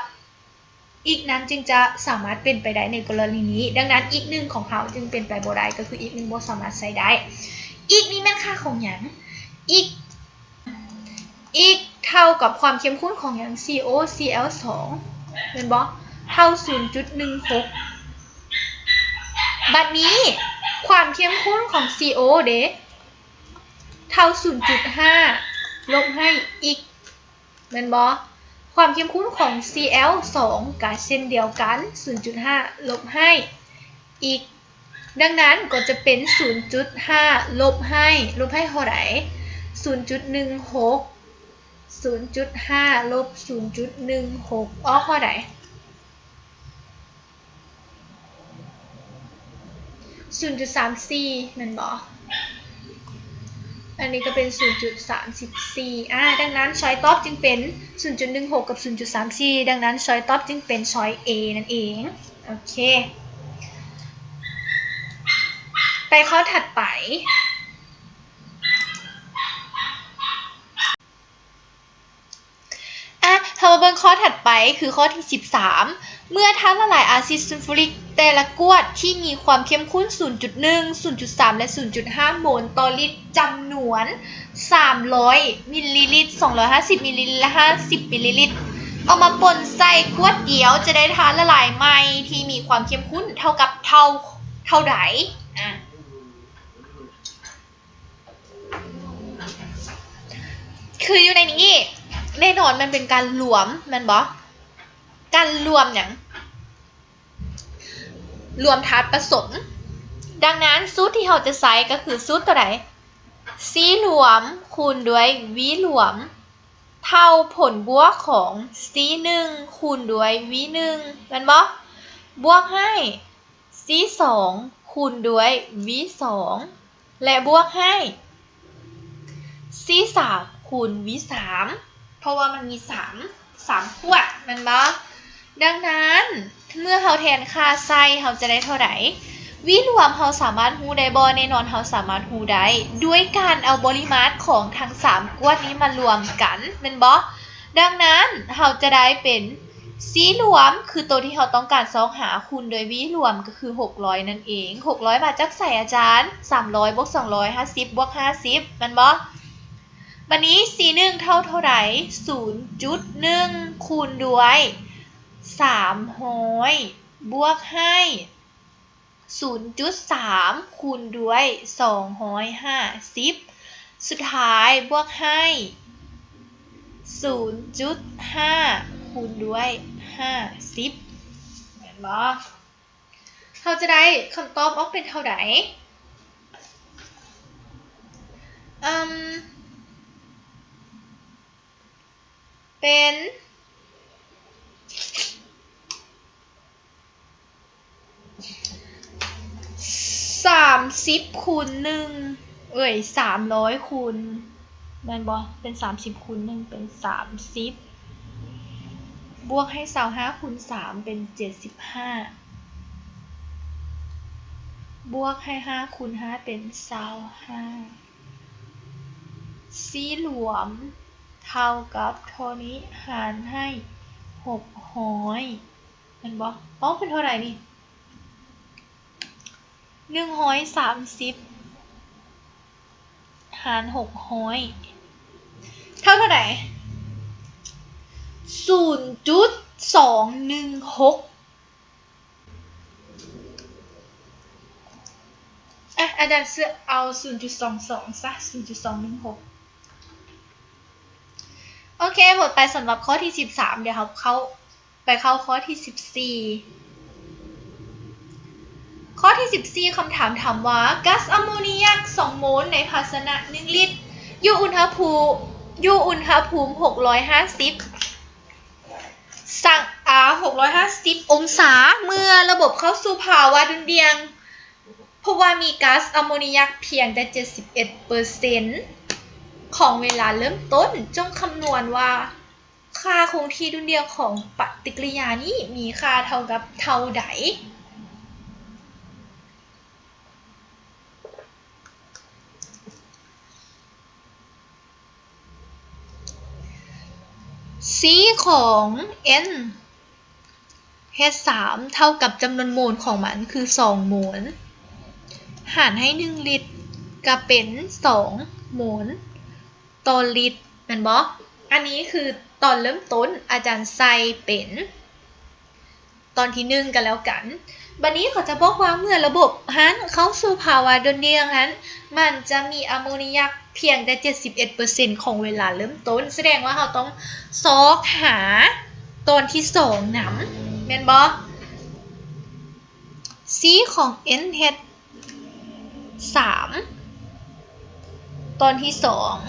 อีกนั้นจึงจะสามารถเป็นไปได้ในกรณีนี้ดังนั้นอีกหนึ่งของเขาจึงเป็นไปบ่ได้ก็คืออีกหนึ่งบ่สามารถใช้ได้อีกนี้แม่นค่าของหยังอีกเท่ากับความเข้มข้นของอย่าง COCl2 เห็นบ่เท่า 0.16 บัดนี้ความเข้มข้นของ CO เด้เท่า 0.5 ลบให้อีกเห็นบ่ความเข้มข้นของ Cl2 ก็เช่นเดียวกัน 0.5 ลบให้อีกดังนั้นก็จะเป็น 0.5 ลบให้เท่าไหร่ 0.16 0.5 ลบ 0.16 เท่าไหร่ 0.34 แม่นบ่อันนี้ก็เป็น 0.34 ดังนั้นช้อยตอบจึงเป็น 0.16 กับ 0.34 ดังนั้นช้อยตอบจึงเป็นช้อย A นั่นเองโอเคไปข้อถัดไปเรามาเบิ่งข้อถัดไปคือข้อที่13เมื่อธาตุละลายอาซิดซัลฟูริกแต่ละกรวดที่มีความเข้มข้น 0.1 0.3 และ 0.5 โมลต่อลิตรจำนวน300มิลลิลิตร250มิลลิลิตรและ50มิลลิลิตรเอามาป่นใส่ขวดเดียวจะได้ธาตุละลายใหม่ที่มีความเข้มข้นเท่ากับเท่าใดคืออยู่ในนี้แน่นอนมันเป็นการรวมมันบอการรวมอย่างรวมธาตุผสมดังนั้นสูตรที่เราจะใช้ก็คือสูตรตัวไหน C รวมคูณด้วย V รวมเท่าผลบวกของ C1 คูณด้วย V1 มันบวกให้ C2 คูณด้วย V2 และบวกให้ C3 คูณ V3 เพราะว่ามันมี3ขวดมันดังนั้นเมื่อเราแทนค่าใส่เราจะได้เท่าไหร่ วิรวมเราสามารถรู้ได้บ่แน่นอนเราสามารถรู้ได้ด้วยการเอาปริมาตรของทั้ง3กวดนี้มารวมกันแม่นบ่ดังนั้นเราจะได้เป็นCรวมคือตัวที่เราต้องการซอกหาคูณโดยวิรวมก็คือ600นั่นเอง600มาจากใส่อาจารย์300บวก200 50บวก50แม่นบ่บัดนี้ C1 เท่าใด 0.1 คูณด้วย300บวกให้ 0.3 คูณด้วย250สุดท้ายบวกให้ 0.5 คูณด้วย50เห็นบ่เราจะได้คำตอบออกเป็นเท่าไหร่เป็น30คูณ1300คูณแม่นบ่เป็น30คูณ1เป็น30บวกให้25คูณ3เป็น75บวกให้5คูณ5เป็น25Cรวมเท่ากับเท่านี้หารให้600แม่นบ่เป็นเท่าไหร่นี่130หาร600เท่าไหร่0.216อาจารย์เอา 0.22 ซะ 0.216 โอเคหมดไปสำหรับข้อที่13เดี๋ยวเราเข้าข้อที่14ข้อที่14คำถามถามว่าก๊าซแอมโมเนีย2โมลในภาชนะ1ลิตรอยู่อุณหภูมิ650650องศาเมื่อระบบเข้าสู่ภาวะดุลเดียงเพราะว่ามีก๊าซแอมโมเนียเพียงแต่ 71% ของเวลาเริ่มต้นจงคำนวณว่าค่าคงที่ดุลเดียงของปฏิกิริยานี้มีค่าเท่ากับเท่าใดC ของ N H3 เท่ากับจำนวนโมลของมันคือ2โมลหารให้1ลิตรก็เป็น2โมลต่อลิตรแม่นบ่อันนี้คือตอนเริ่มต้นอาจารย์ใส่เป็นตอนที่1กันแล้วกันบัดนี้เขาจะบอกว่าเมื่อระบบนั้นเข้าสู่ภาวะดุลเดียงนั้นมันจะมีแอมโมเนียเพียงแต่ 71% ของเวลาเริ่มต้นแสดงว่าเราต้องซอกหาตอนที่2นำแม่นบ่ C ของ NH 3ตอนที่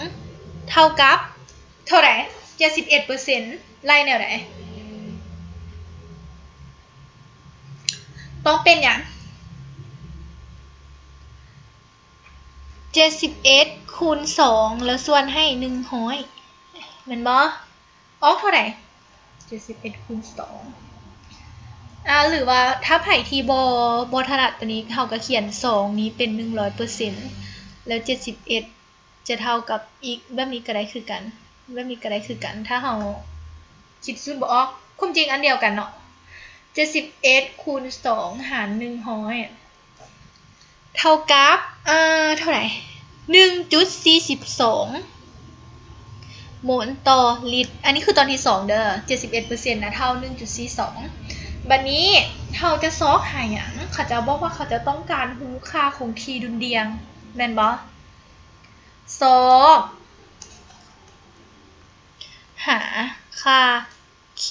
2เท่ากับเท่าไหร่ 71% ไล่แนวไหนต้องเป็นอย่าง71คูณ2แล้วส่วนให้100แม่นบ่ออกเท่าไหร่71คูณ2หรือว่าถ้าไผที่บ่ถนัดตัวนี้เขาก็เขียน2นี้เป็น 100% แล้ว71จะเท่ากับอีกแบบนี้ก็ได้คือกันถ้าเราคิดสูตรบ่ออกความจริงอันเดียวกันเนาะ71คูณ2หาร100เท่ากับเท่าไหร่ 1.42 โมลต่อลิตรอันนี้คือตอนที่2เด้อ 71% นะเท่า 1.42 บัดนี้เราจะซอกหาหยังเขาจะบอกว่าเขาจะต้องการรู้ค่าคงที่ดุลเดียงแม่นบ่ซอกหาค่า K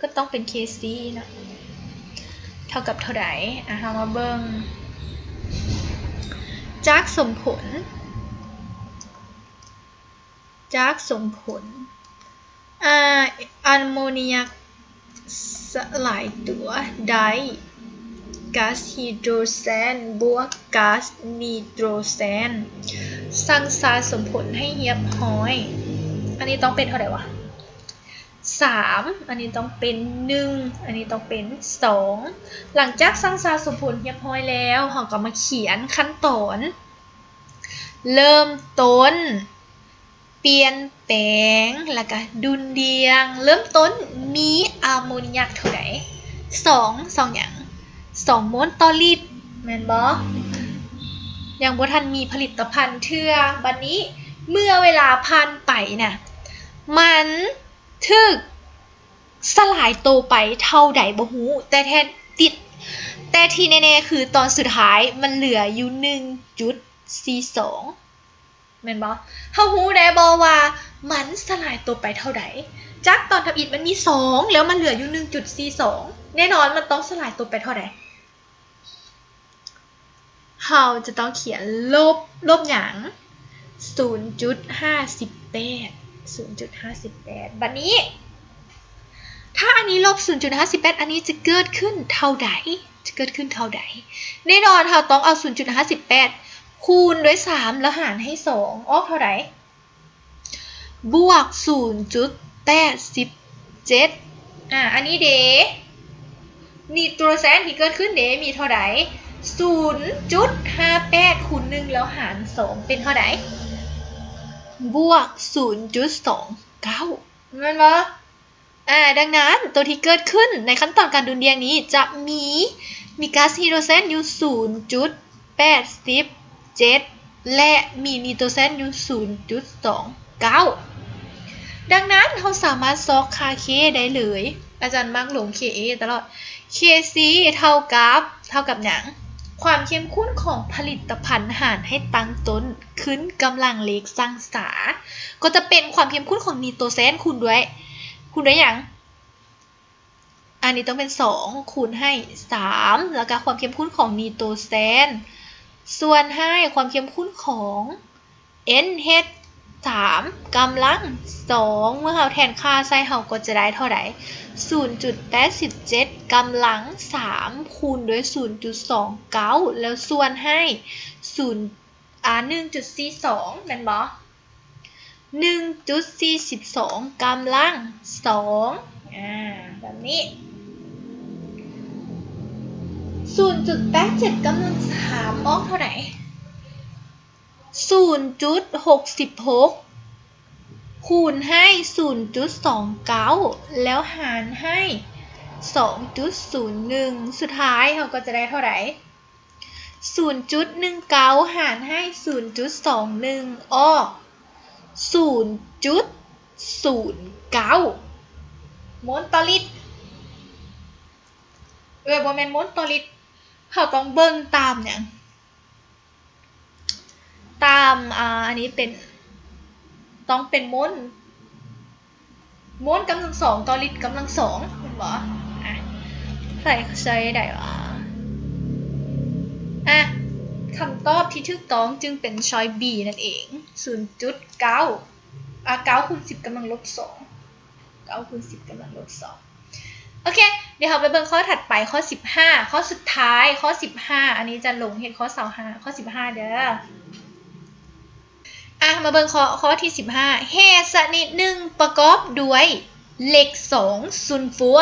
ก็ต้องเป็น KC นะเท่ากับเท่าไหร่เรามาเบิ่งจากส่งผลแอมโมเนียสลายตัวได้ก๊าซไฮโดรเจนบวกก๊าซไนโตรเจนสร้างสารสมผลให้เรียบร้อยอันนี้ต้องเป็นเท่าไหร่วะ 3อันนี้ต้องเป็น1อันนี้ต้องเป็น2หลังจากสร้างสมผลเรียบร้อยแล้วเราก็มาเขียนขั้นตอนเริ่มต้นเปลี่ยนแปลงแล้วก็ดุลเดียงเริ่มต้นมีอะโมเนียเท่าไหร่2อย่าง2โมลต่อลิตรแม่นบ่ยังบ่ทันมีผลิตภัณฑ์เทื่อบัดนี้เมื่อเวลาผ่านไปน่ะมันถึกสลายตัวไปเท่าใดบ่ฮู้แต่ที่แน่ๆคือตอนสุดท้ายมันเหลืออยู่ 1.42 แม่นบ่เฮาฮู้ได้บ่ว่ามันสลายตัวไปเท่าใดจากตอนทำอิฐมันมี2แล้วมันเหลืออยู่ 1.42 แน่นอนมันต้องสลายตัวไปเท่าใดเฮาจะต้องเขียนลบหยัง 0.58 บัดนี้ถ้าอันนี้ลบ 0.58 อันนี้จะเกิดขึ้นเท่าใดแน่นอนเราต้องเอา 0.58 คูณด้วย3แล้วหารให้2ออกเท่าใดบวก 0.87 อันนี้เดนิโตรเซนที่เกิดขึ้นเดมีเท่าใด 0.58 คูณ1แล้วหาร2เป็นเท่าใดบวก 0.29 แม่นบ่ดังนั้นตัวที่เกิดขึ้นในขั้นตอนการดุลเดียงนี้จะมีก๊าซไฮโดรเจนอยู่ 0.87 และมีนิโตรเจนอยู่ 0.29 ดังนั้นเราสามารถซอกค่า K ได้เลยอาจารย์มักหลง KA ตลอด KC เท่ากับหยังความเข้มข้นของผลิตภัณฑ์หารให้ตั้งต้นขึ้นกำลังเล็กสร้างสาก็จะเป็นความเข้มข้นของนิโตรเจนคูณด้วยหยังอันนี้ต้องเป็น2คูณให้3แล้วก็ความเข้มข้นของนิโตรเจนส่วนให้ความเข้มข้นของ NH3 กำลัง2เมื่อเราแทนค่าใส่เราก็จะได้เท่าไหร่ 0.87 กำลัง3คูณด้วย 0.29 แล้วส่วนให้1.42 แม่นบ่ 1.42 กำลัง2แบบนี้ 0.87 กำลัง3ออกเท่าไหร่ 0.66 คูณให้ 0.29 แล้วหารให้ 2.01 สุดท้ายเราก็จะได้เท่าไหร่ 0.19 หารให้ 0.21 ออก 0.09 โมลต่อลิตรบ่แม่นโมลต่อลิตรเราต้องเบิ่งตามหยังตามอันนี้เป็นต้องเป็นโมลกำลัง2ต่อลิตรกำลัง2เห็นบ่ใส่ได้ว่าคำตอบที่ถูกต้องจึงเป็นช้อย B นั่นเอง 0.9 9คูณ10กำลังลบ2 9คูณ10กำลังลบ2โอเคเดี๋ยวเราไปเบิ่งข้อถัดไปข้อ15ข้อสุดท้ายข้อ15อันนี้จะลงเห็นข้อ25ข้อ15เด้อมาเบิ่งข้อที่15เหตุชนิดหนึ่งประกอบด้วยเหล็ก2ซุลฟัว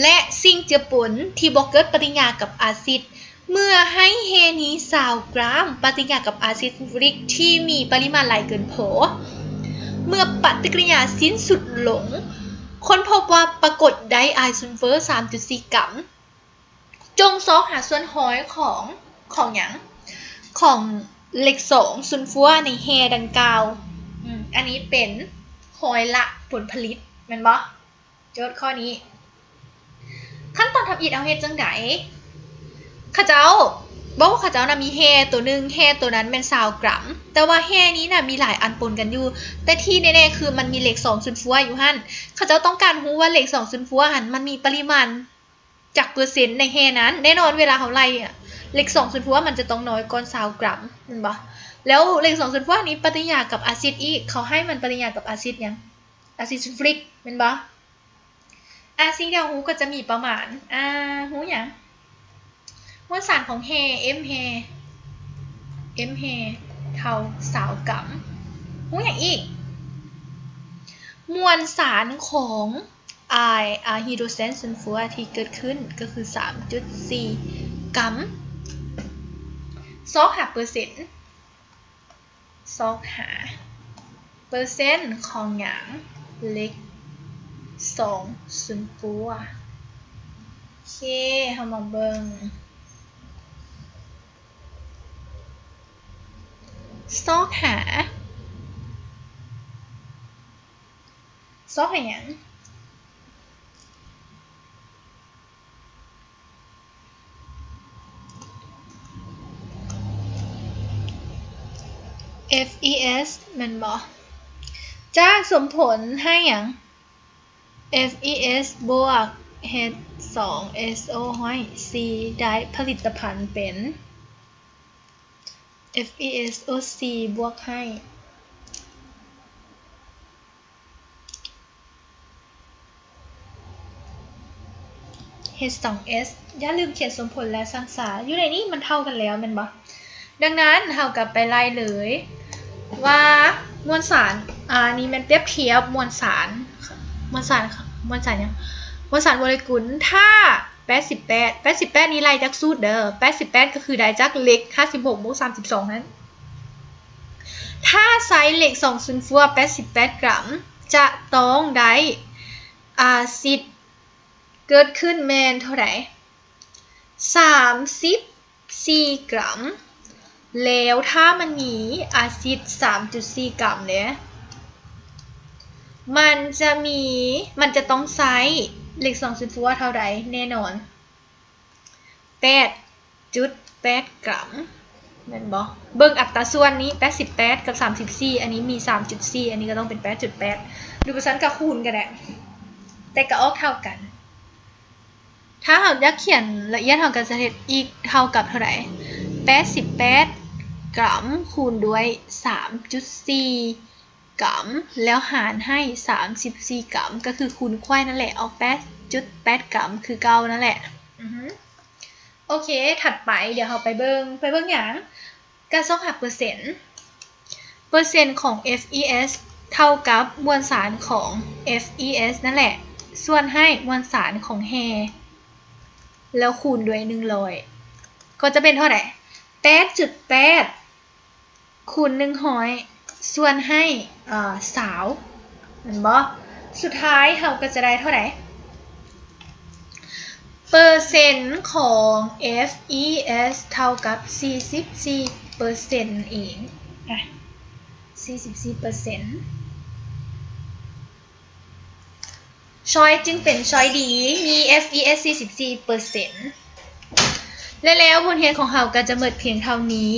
และสิ่งเจือปนที่บ่เกิดปฏิกิริยากับอาซิดเมื่อให้เฮนี้20 กรัมปฏิกิริยากับอาซิดซัลฟูริกที่มีปริมาณหลายเกินพอเมื่อปฏิกิริยาสิ้นสุดลงค้นพบว่าปรากฏไดไอซ์ซัลเฟอร์ 3.4 กรัมจงซอกหาส่วนห้อยของหยังของเหล็ก2ซุลฟัวในแฮดังกล่าวอันนี้เป็นห้อยละผลผลิตแม่นบ่โจทย์ข้อนี้ขั้นตอนทำอิฐเอาเฮ็ดจังได๋ข้าเจ้าบอกว่าข้าเจ้ามีแฮตัวนึงแฮตัวนั้นเป็น20 กรัมแต่ว่าแฮนี้มีหลายอันปนกันอยู่แต่ที่แน่ๆคือมันมีเหล็ก2ซุลฟัวอยู่หั่นข้าเจ้าต้องการรู้ว่าเหล็ก2ซุลฟัวหั่นมันมีปริมาณจากเปอร์เซ็นต์ในแฮนั้นแน่นอนเวลาเขาไล่เหล็ก2ซุลฟัวมันจะต้องน้อยกว่า20 กรัมแม่นบ่แล้วเหล็ก2ซุลฟัวนี้ปฏิกิริยากับอาซิดอีกเขาให้มันปฏิกิริยากับอาซิดหยังอาซิดซัลฟูริกแม่นบ่สิ่งที่เรารู้ก็จะมีประมาณรู้หยังมวลสารของแฮ M แฮเท่า20 กรัมรู้หยังอีก มวลสารของไฮโดรเจนซัลฟัวที่เกิดขึ้นก็คือ 3.4 กรัม25%25%ของหยังเล็ก2ซัลฟัวโอเคเฮามาเบิ่งหาหยังFeS แม่นบ่จะส่งผลให้หยัง FeS บวก H2SO ห้อย C ได้ผลิตภัณฑ์เป็น FeSO4 บวกให้ H2S อย่าลืมเขียนสมผลและสร้างสาอยู่ในนี้มันเท่ากันแล้วแม่นบ่ดังนั้นเฮากลับไปไล่เลยว่ามวลสารนี่มันเปรียบเทียบมวลสารหยังมวลสารโมเลกุลถ้า88นี่ไล่จากสูตรเด้อ88ก็คือได้จากเหล็ก56บวก32นั้นถ้าใช้เหล็ก2ซัลฟัว88 กรัมจะต้องได้อาซิดเกิดขึ้นแม่นเท่าไหร่34 กรัมแล้วถ้ามันมีอาซิด 3.4 กรัมเนี่ยมันจะต้องใช้เหล็ก2ซัลฟัวเท่าใดแน่นอน 8.8 กรัมแม่นบ่เบิ่งอัตราส่วนนี้88กับ34อันนี้มี 3.4 อันนี้ก็ต้องเป็น 8.8 หรือว่าฉันก็คูณก็ได้แต่ก็ออกเท่ากันถ้าเราอยากเขียนละเอียดเราก็จะเฮ็ดอีกเท่ากับเท่าไหร่88 กรัมคูณด้วย 3.4 กรัมแล้วหารให้ 34 กรัมก็คือคูณไขว้นั่นแหละออก 8.8 กรัมคือเก่านั่นแหละโอเคถัดไปเดี๋ยวเราไปเบิ่งหยังการสอบหาเปอร์เซ็นต์ของ FeS เท่ากับมวลสารของ FeS นั่นแหละส่วนให้มวลสารของแฮแล้วคูณด้วย100ก็จะเป็นเท่าไหร่ 8.8 คูณ100ส่วนให้สาวเห็นบ่สุดท้ายเราก็จะได้เท่าไหร่เปอร์เซ็นต์ของ FeS เท่ากับ 44% เอง44%ช้อยจึงเป็นช้อยดีมี FeS 44% และแล้วบทเรียนของเราก็จะหมดเพียงเท่านี้